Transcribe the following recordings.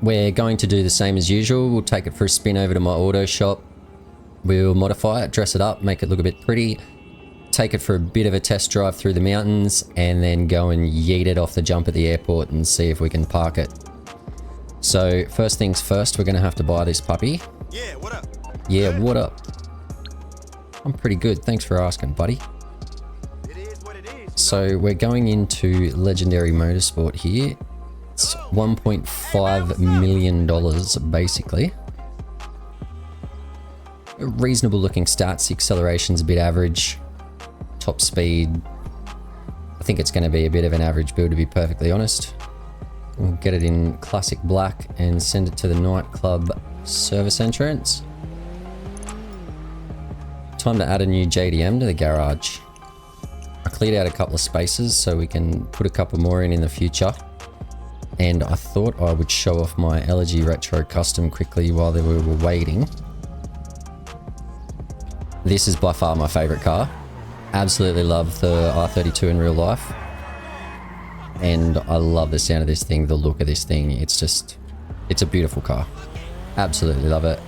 we're going to do the same as usual. We'll take it for a spin over to my auto shop. We'll modify it, dress it up, make it look a bit pretty. Take it for a bit of a test drive through the mountains and then go and yeet it off the jump at the airport and see if we can park it. So first things first, we're going to have to buy this puppy. Yeah, what up? Yeah, what up? I'm pretty good. Thanks for asking, buddy. It is what it is. So we're going into Legendary Motorsport here. It's $1.5 million basically. Reasonable looking stats. Acceleration's a bit average. Top speed, I think it's going to be a bit of an average build, to be perfectly honest. We'll get it in classic black and send it to the nightclub service entrance. Time to add a new JDM to the garage. I cleared out a couple of spaces so we can put a couple more in the future. And I thought I would show off my Elegy Retro Custom quickly while we were waiting. This is by far my favorite car. Absolutely love the R32 in real life. And I love the sound of this thing, the look of this thing. It's just, it's a beautiful car. Absolutely love it.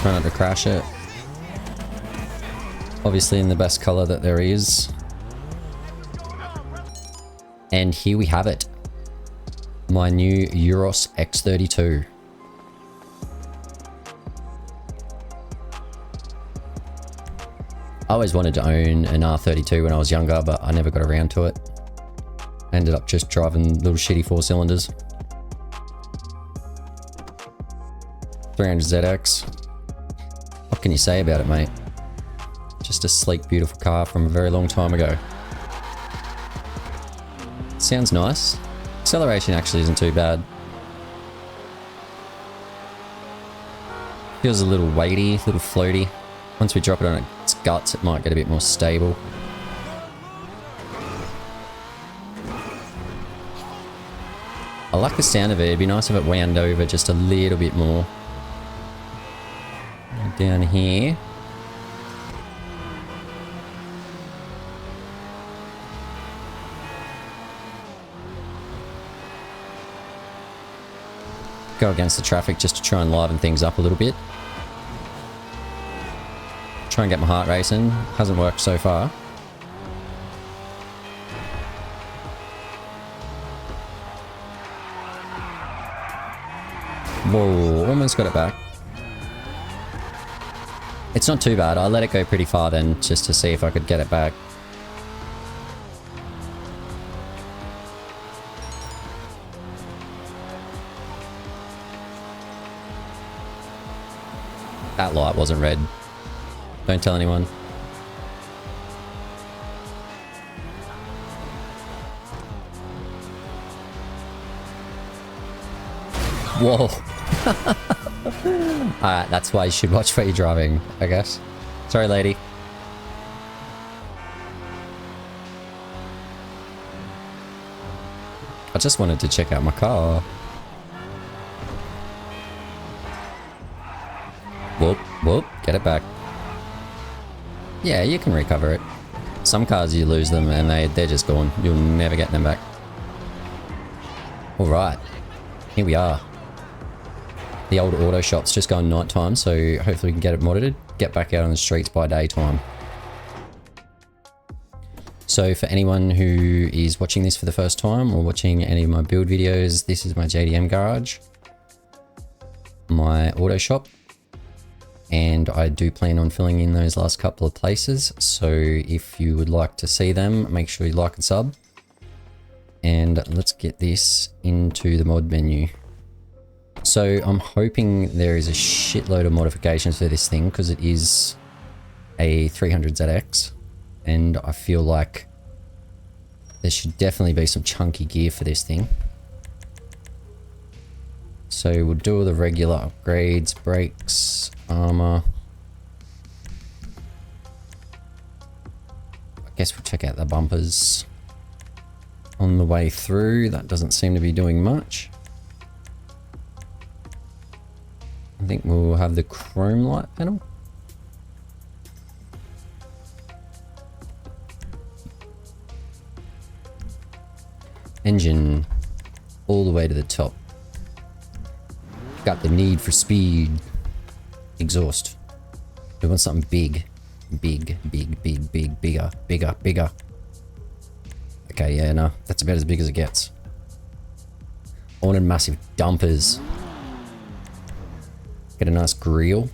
Try not to crash it. Obviously in the best color that there is. And here we have it. My new Euros X32. I always wanted to own an R32 when I was younger, but I never got around to it. Ended up just driving little shitty 4-cylinders. 300ZX. What can you say about it, mate? Just a sleek, beautiful car from a very long time ago. Sounds nice. Acceleration actually isn't too bad. Feels a little weighty, a little floaty. Once we drop it on its guts, it might get a bit more stable. I like the sound of it. It'd be nice if it wound over just a little bit more. Down here. Go against the traffic just to try and liven things up a little bit. Try and get my heart racing. Hasn't worked so far. Whoa, almost got it back. It's not too bad. I let it go pretty far then, just to see if I could get it back. That light wasn't red. Don't tell anyone. Whoa. Alright, that's why you should watch where you're driving, I guess. Sorry, lady. I just wanted to check out my car. Whoop, whoop, get it back. Yeah, you can recover it. Some cars you lose them and they're just gone. You'll never get them back. Alright, here we are. The old auto shop's just gone nighttime, so hopefully we can get it modded, get back out on the streets by daytime. So for anyone who is watching this for the first time or watching any of my build videos, this is my JDM garage, my auto shop, and I do plan on filling in those last couple of places. So if you would like to see them, make sure you like and sub. And let's get this into the mod menu. So I'm hoping there is a shitload of modifications for this thing because it is a 300ZX. And I feel like there should definitely be some chunky gear for this thing. So we'll do all the regular upgrades, brakes, armor. I guess we'll check out the bumpers on the way through. That doesn't seem to be doing much. I think we'll have the chrome light panel. Engine all the way way to the top. Got the need for speed. Exhaust. We want something big. Big, big, big, big, bigger, bigger, bigger. Okay, yeah, no. That's about as big as it gets. I wanted massive dumpers. Get a nice grill.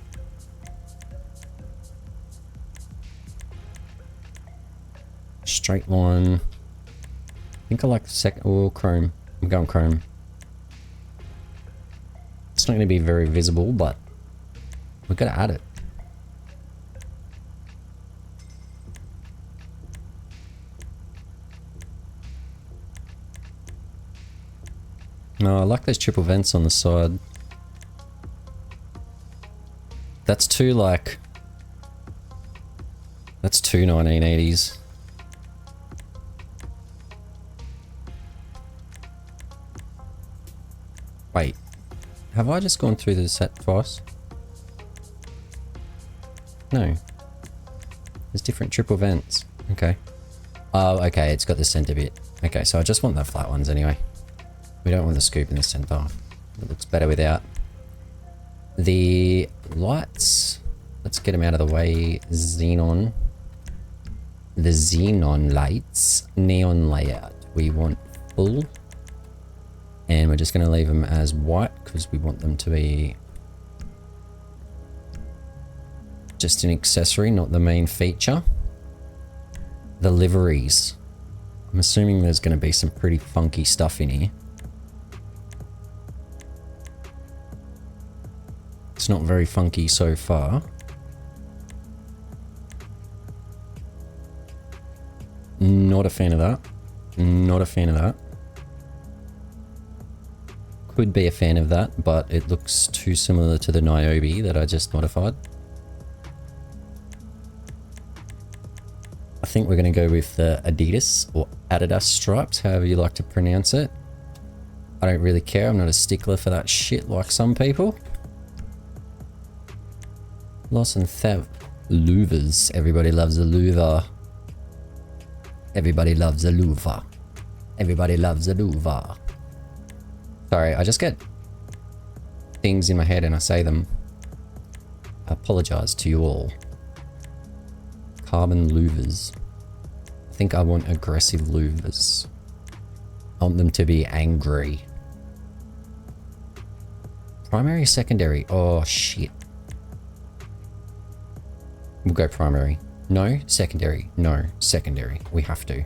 Straight line. I think I like the second. Oh, chrome. I'm going chrome. It's not going to be very visible, but we've got to add it. No, I like those triple vents on the side. That's too like... That's too 1980s. Wait. Have I just gone through the set twice? No. There's different triple vents. Okay. Oh, okay, it's got the center bit. Okay, so I just want the flat ones anyway. We don't want the scoop in the center. It looks better without. The lights. Let's get them out of the way. Xenon. The xenon lights. Neon layout. We want full. And we're just going to leave them as white because we want them to be just an accessory, not the main feature. The liveries. I'm assuming there's going to be some pretty funky stuff in here. It's not very funky so far. Not a fan of that. Not a fan of that. Could be a fan of that, but it looks too similar to the Niobe that I just modified. I think we're going to go with the Adidas or Adidas stripes, however you like to pronounce it. I don't really care. I'm not a stickler for that shit like some people. Loss and Thev. Louvers. Everybody loves a louver. Everybody loves a louver. Everybody loves a louver. Sorry, I just get things in my head and I say them. I apologize to you all. Carbon louvers. I think I want aggressive louvers. I want them to be angry. Primary, secondary. Oh, shit. We'll go primary. No, secondary. No, secondary. We have to.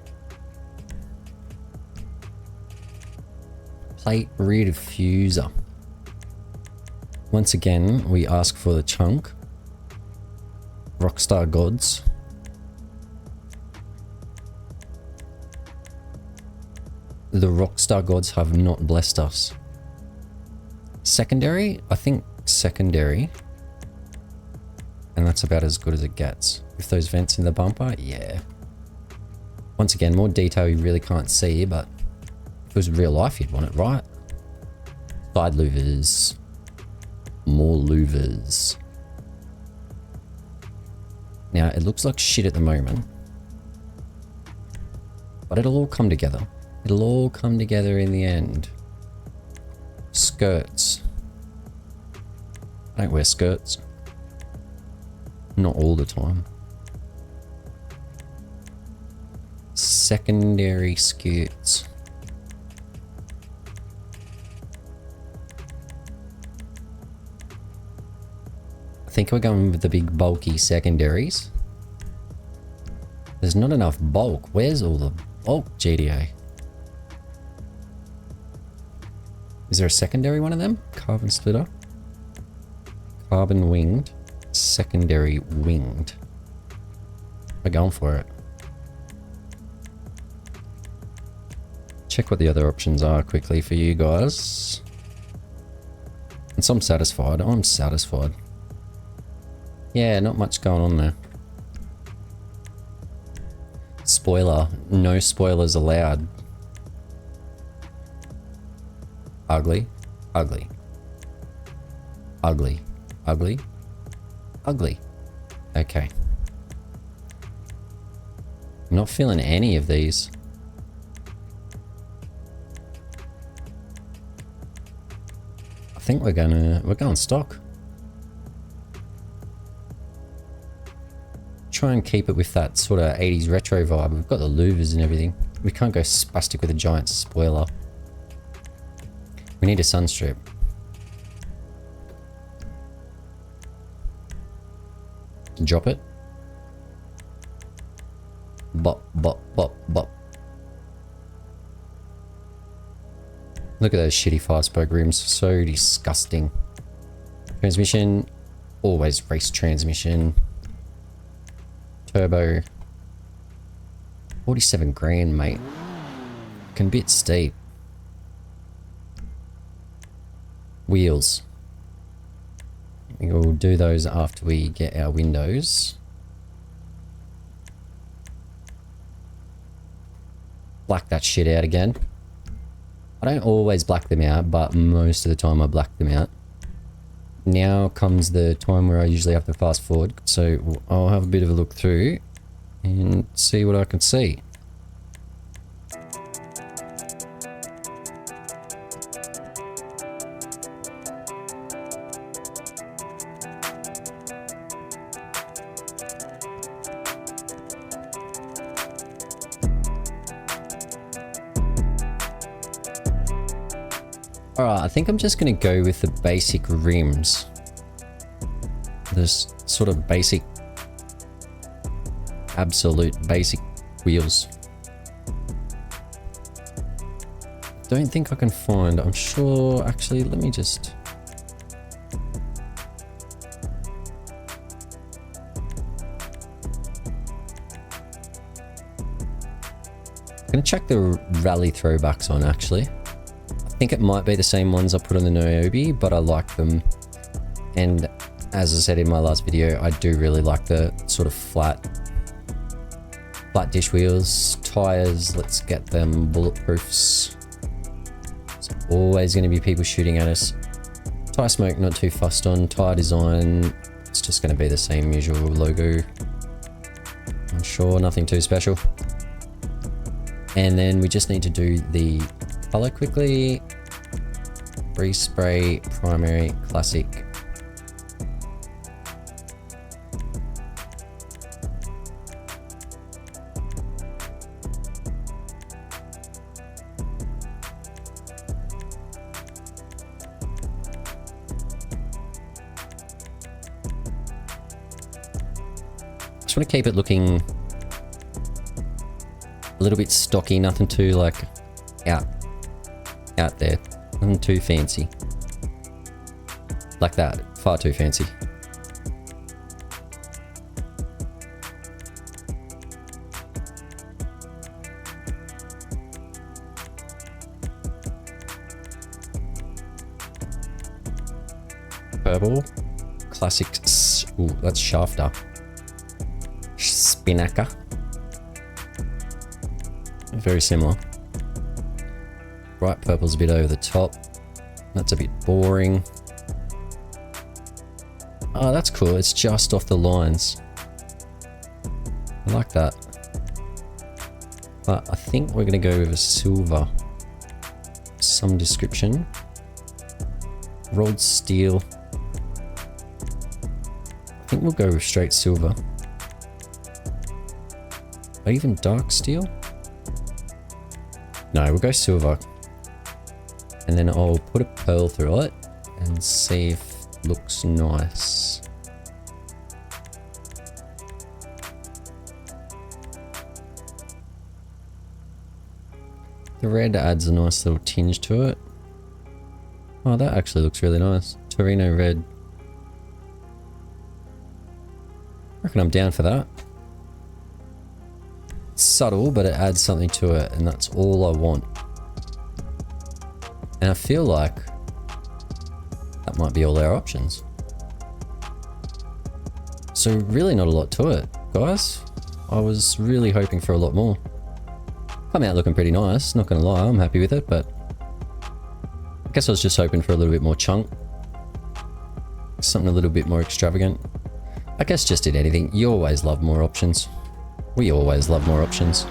Plate rear diffuser. Once again, we ask for the chunk. Rockstar gods. The Rockstar gods have not blessed us. Secondary? I think secondary. And that's about as good as it gets. With those vents in the bumper, yeah. Once again, more detail you really can't see, but if it was real life, you'd want it, right? Side louvers. More louvers. Now, it looks like shit at the moment. But it'll all come together. It'll all come together in the end. Skirts. I don't wear skirts. Not all the time. Secondary skirts. I think we're going with the big bulky secondaries. There's not enough bulk. Where's all the bulk, GTA? Is there a secondary one of them? Carbon splitter. Carbon winged. Secondary winged. We're going for it. Check what the other options are quickly for you guys. And so I'm satisfied. I'm satisfied. Yeah, not much going on there. Spoiler. No spoilers allowed. Ugly. Ugly. Ugly. Ugly. Ugly. Okay. I'm not feeling any of these. think we're going stock. Try and keep it with that sort of 80s retro vibe. We've got the louvers and everything. We can't go spastic with a giant spoiler. We need a sunstrip. Drop it. Bop, bop, bop, bop. Look at those shitty 5-spoke rims. So disgusting. Transmission. Always race transmission. Turbo. 47 grand, mate. Can bit steep. Wheels. We'll do those after we get our windows. Black that shit out again. I don't always black them out, but most of the time I black them out. Now comes the time where I usually have to fast forward, so I'll have a bit of a look through and see what I can see. Alright, I think I'm just going to go with the basic rims. This sort of basic, absolute basic wheels. Don't think I can find, I'm sure, actually, let me just... I'm going to check the rally throwbacks on, actually. I think it might be the same ones I put on the Niobe, but I like them. And as I said in my last video, I do really like the sort of flat dish wheels. Tires, let's get them bulletproofs. There's always going to be people shooting at us. Tire smoke, not too fussed on. Tire design, it's just going to be the same usual logo. I'm sure, nothing too special. And then we just need to do the color quickly. Respray, primary, classic. Just want to keep it looking a little bit stocky, nothing too like out there, nothing too fancy. Like that, far too fancy. Purple, classic, ooh, that's shafter. Spinnaker. Very similar. Bright purple's a bit over the top. That's a bit boring. Oh, that's cool. It's just off the lines. I like that. But I think we're going to go with a silver. Some description. Rolled steel. I think we'll go with straight silver. Or even dark steel? No, we'll go silver. And then I'll put a pearl through it and see if it looks nice. The red adds a nice little tinge to it. Oh, that actually looks really nice. Torino red. I reckon I'm down for that. It's subtle, but it adds something to it, and that's all I want. And I feel like that might be all our options. So really not a lot to it, guys. I was really hoping for a lot more. Come out looking pretty nice, not gonna lie, I'm happy with it, but I guess I was just hoping for a little bit more chunk. Something a little bit more extravagant. I guess just in anything, you always love more options. We always love more options.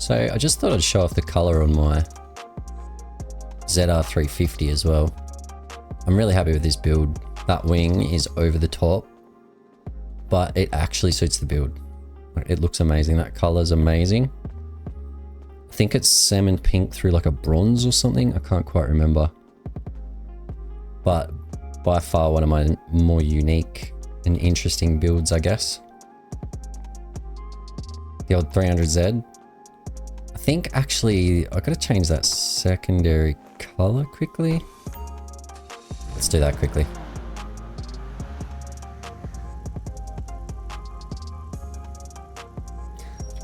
So I just thought I'd show off the color on my ZR350 as well. I'm really happy with this build. That wing is over the top, but it actually suits the build. It looks amazing. That color's amazing. I think it's salmon pink through like a bronze or something. I can't quite remember. But by far one of my more unique and interesting builds, I guess. The old 300Z. I think actually I gotta change that secondary color quickly. Let's do that quickly.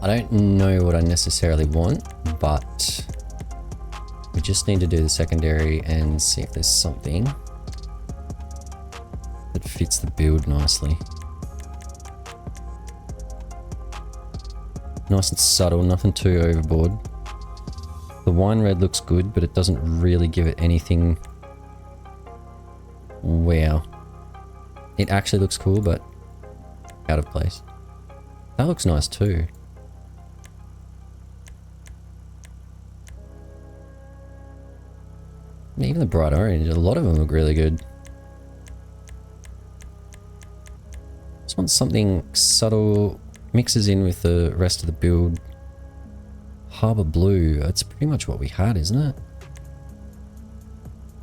I don't know what I necessarily want, but we just need to do the secondary and see if there's something that fits the build nicely. Nice and subtle, nothing too overboard. The wine red looks good, but it doesn't really give it anything. Wow. It actually looks cool, but out of place. That looks nice too. Even the bright orange, a lot of them look really good. Just want something subtle, mixes in with the rest of the build. Harbor blue, that's pretty much what we had, isn't it?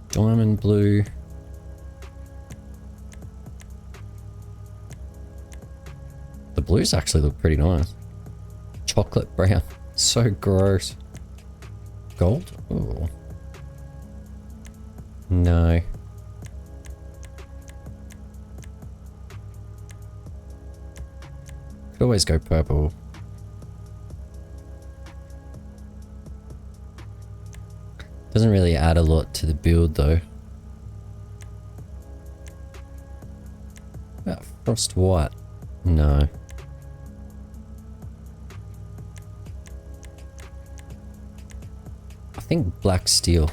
Diamond blue. The blues actually look pretty nice. Chocolate brown, so gross. Gold? Ooh. No. Could always go purple. Doesn't really add a lot to the build though. About frost white? No. I think black steel.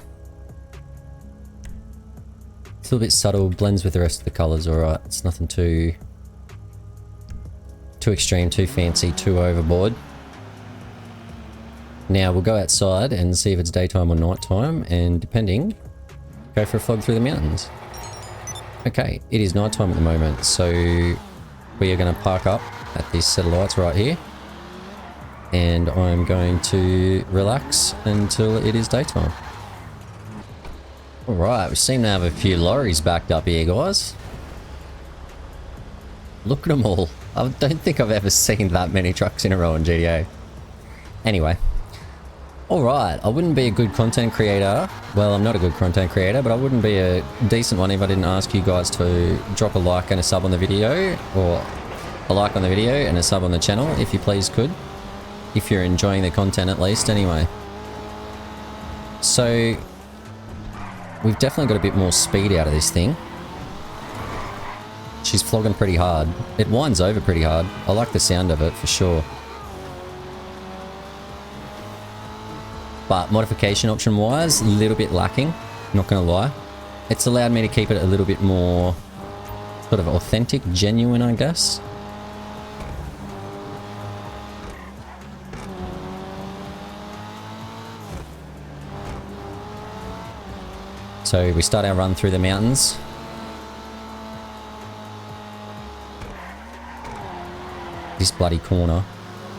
It's a little bit subtle, blends with the rest of the colours alright. It's nothing too extreme, too fancy, too overboard. Now we'll go outside and see if it's daytime or nighttime, and depending, go for a flog through the mountains. Okay, it is nighttime at the moment, so we are going to park up at this set of lights right here. And I'm going to relax until it is daytime. Alright, we seem to have a few lorries backed up here, guys. Look at them all. I don't think I've ever seen that many trucks in a row in GTA. Anyway. Alright, I wouldn't be a good content creator. Well, I'm not a good content creator, but I wouldn't be a decent one if I didn't ask you guys to drop a like and a sub on the video. Or a like on the video and a sub on the channel, if you please could. If you're enjoying the content at least, anyway. So we've definitely got a bit more speed out of this thing. She's flogging pretty hard. It winds over pretty hard. I like the sound of it for sure. But modification option wise, a little bit lacking, not gonna lie. It's allowed me to keep it a little bit more sort of authentic, genuine, I guess. So we start our run through the mountains. This bloody corner.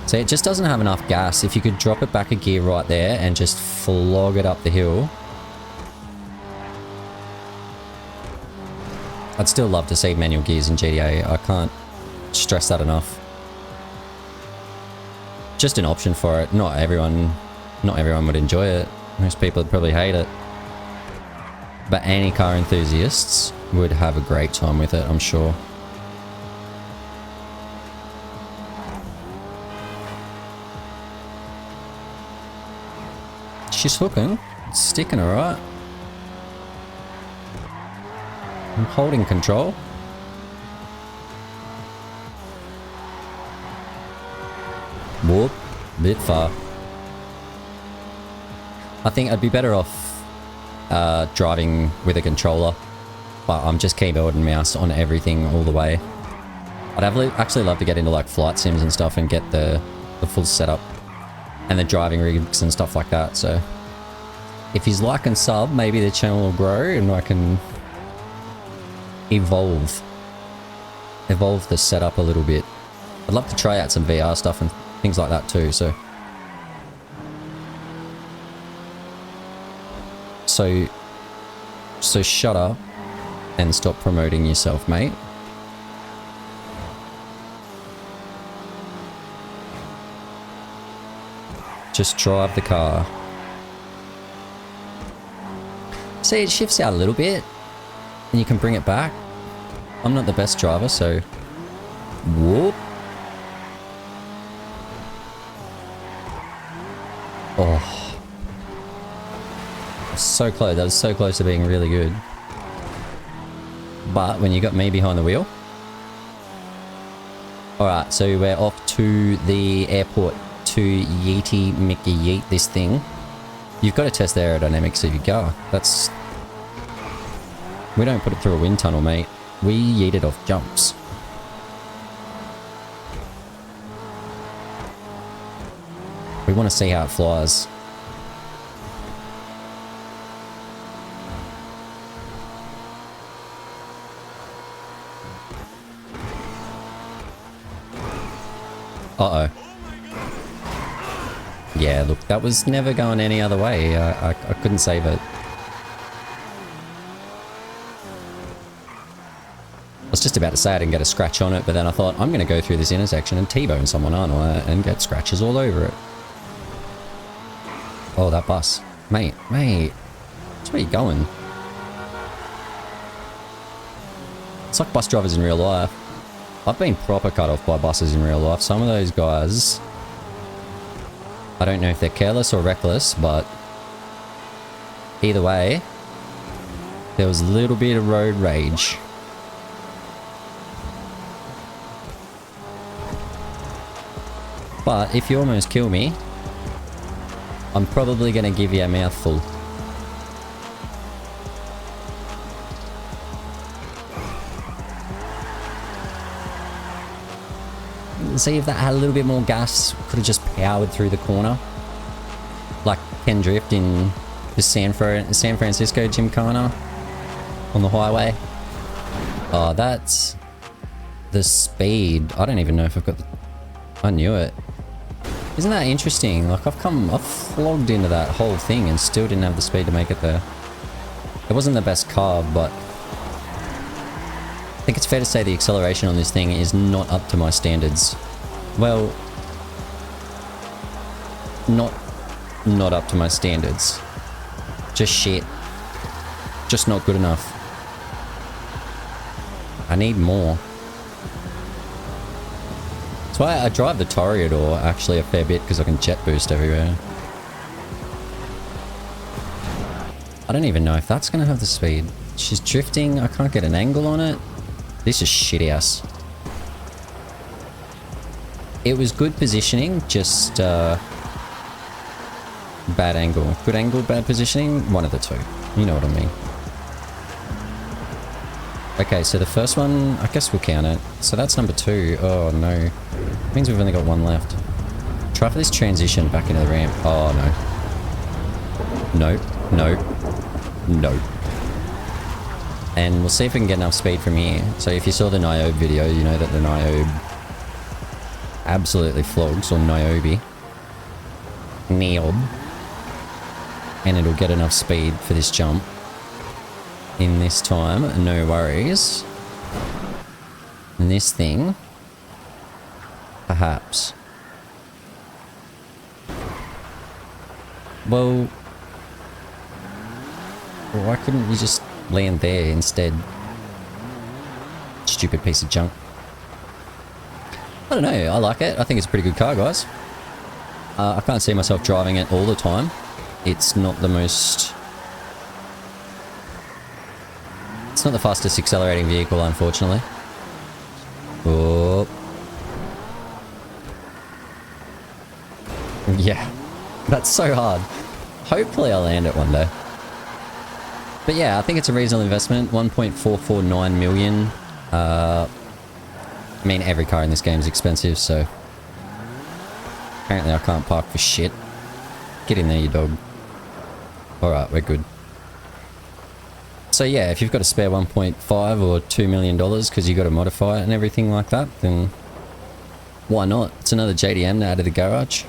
So it just doesn't have enough gas. If you could drop it back a gear right there and just flog it up the hill. I'd still love to see manual gears in GTA. I can't stress that enough. Just an option for it. Not everyone would enjoy it. Most people would probably hate it. But any car enthusiasts would have a great time with it, I'm sure. She's hooking. It's sticking alright. I'm holding control. Whoop. Bit far. I think I'd be better off driving with a controller, but I'm just keyboard and mouse on everything all the way. I'd actually love to get into like flight sims and stuff and get the full setup. and the driving rigs and stuff like that. So if he's like and sub, maybe the channel will grow and I can evolve the setup a little bit. I'd love to try out some VR stuff and things like that too. So shut up and stop promoting yourself, mate. Just drive the car. See, it shifts out a little bit and you can bring it back. I'm not the best driver, so whoop. Oh, so close. That was so close to being really good. But when you got me behind the wheel. Alright, so we're off to the airport to Yeety Mickey Yeet this thing. You've got to test the aerodynamics of your car. That's... We don't put it through a wind tunnel, mate. We yeet it off jumps. We want to see how it flies. Uh-oh. Yeah, look, that was never going any other way. I couldn't save it. I was just about to say I didn't get a scratch on it, but then I thought, I'm going to go through this intersection and T-bone someone, aren't I? And get scratches all over it. Oh, that bus. Mate. Where are you going? It's like bus drivers in real life. I've been proper cut off by buses in real life. Some of those guys... I don't know if they're careless or reckless, but... either way... there was a little bit of road rage. But if you almost kill me, I'm probably going to give you a mouthful. See if that had a little bit more gas, could have just powered through the corner. Like Ken Drift in the San Francisco Gymkhana on the highway. Oh, that's the speed. I don't even know if I've got the... I knew it. Isn't that interesting? Like I've flogged into that whole thing and still didn't have the speed to make it there. It wasn't the best car, but I think it's fair to say the acceleration on this thing is not up to my standards. Well, not up to my standards. Just shit. Just not good enough. I need more. That's why I drive the Toreador actually a fair bit, because I can jet boost everywhere. I don't even know if that's going to have the speed. She's drifting. I can't get an angle on it. This is shit ass. It was good positioning, just bad angle. Good angle, bad positioning? One of the two. You know what I mean. Okay, so the first one, I guess we'll count it. So that's number 2. Oh no. Means we've only got 1 left. Try for this transition back into the ramp. Oh no. No. And we'll see if we can get enough speed from here. So if you saw the Niobe video, you know that the Niobe absolutely flogs, or Niobe. And it'll get enough speed for this jump. In this time, no worries. And this thing, perhaps. Well, why couldn't you just land there instead? Stupid piece of junk. I don't know, I like it. I think it's a pretty good car, guys. I can't see myself driving it all the time. It's not the most... It's not the fastest accelerating vehicle, unfortunately. Oh. Yeah, that's so hard. Hopefully I'll land it one day. But yeah, I think it's a reasonable investment. 1.449 million. I mean, every car in this game is expensive, so... Apparently I can't park for shit. Get in there, you dog. Alright, we're good. So yeah, if you've got a spare 1.5 or $2 million because you got to modify it and everything like that, then why not? It's another JDM to add to the garage.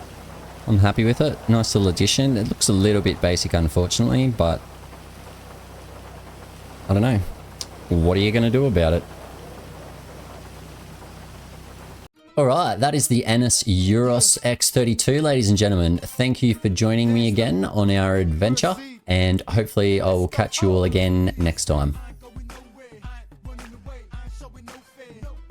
I'm happy with it. Nice little addition. It looks a little bit basic, unfortunately, but I don't know. What are you going to do about it? Alright, that is the ANNIS EUROS X32, ladies and gentlemen. Thank you for joining me again on our adventure, and hopefully I will catch you all again next time.